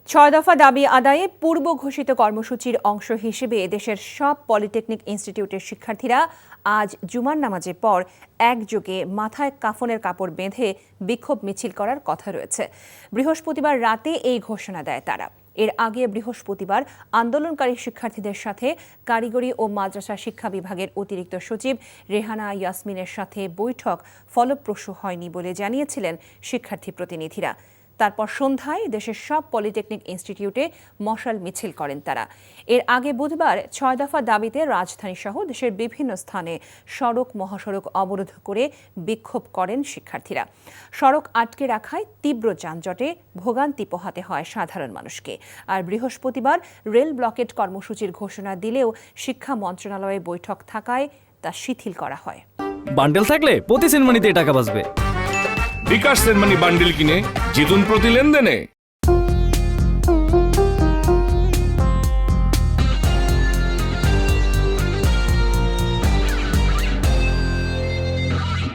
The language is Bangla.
ছয় দফা দাবি আদায়ে পূর্ব ঘোষিত কর্মসূচির অংশ হিসেবে দেশের সব পলিটেকনিক ইনস্টিটিউটের শিক্ষার্থীরা আজ জুমার নামাজের পর একযোগে মাথায় কাফনের কাপড় বেঁধে বিক্ষোভ মিছিল করার কথা রয়েছে। বৃহস্পতিবার রাতে এই ঘোষণা দেয় তারা। এর আগে বৃহস্পতিবার আন্দোলনকারী শিক্ষার্থীদের সাথে কারিগরি ও মাদ্রাসা শিক্ষা বিভাগের অতিরিক্ত সচিব রেহানা ইয়াসমিনের সাথে বৈঠক ফলপ্রসূ হয়নি বলে জানিয়েছিলেন শিক্ষার্থী প্রতিনিধিরা। তারপর সন্ধ্যায় দেশের সব পলিটেকনিক ইনস্টিটিউটে মশাল মিছিল করেন তারা। এর আগে বুধবার ৬ দফা দাবিতে রাজধানী সহ দেশের বিভিন্ন স্থানে সড়ক মহাসড়ক অবরোধ করে বিক্ষোভ করেন শিক্ষার্থীরা। সড়ক আটকে রাখায় তীব্র যানজটে ভোগান্তি পোহাতে হয় সাধারণ মানুষকে। আর বৃহস্পতিবার রেল ব্লকেট কর্মসূচির ঘোষণা দিলেও শিক্ষা মন্ত্রণালয়ে বৈঠক থাকায় তা শিথিল করা হয়। বান্ডেল থাকলে প্রতি সেনমানিতে টাকা বাঁচবে। বিকাশ সেনমানি বান্ডিল কিনে জিতুন প্রতি লেনদেনে।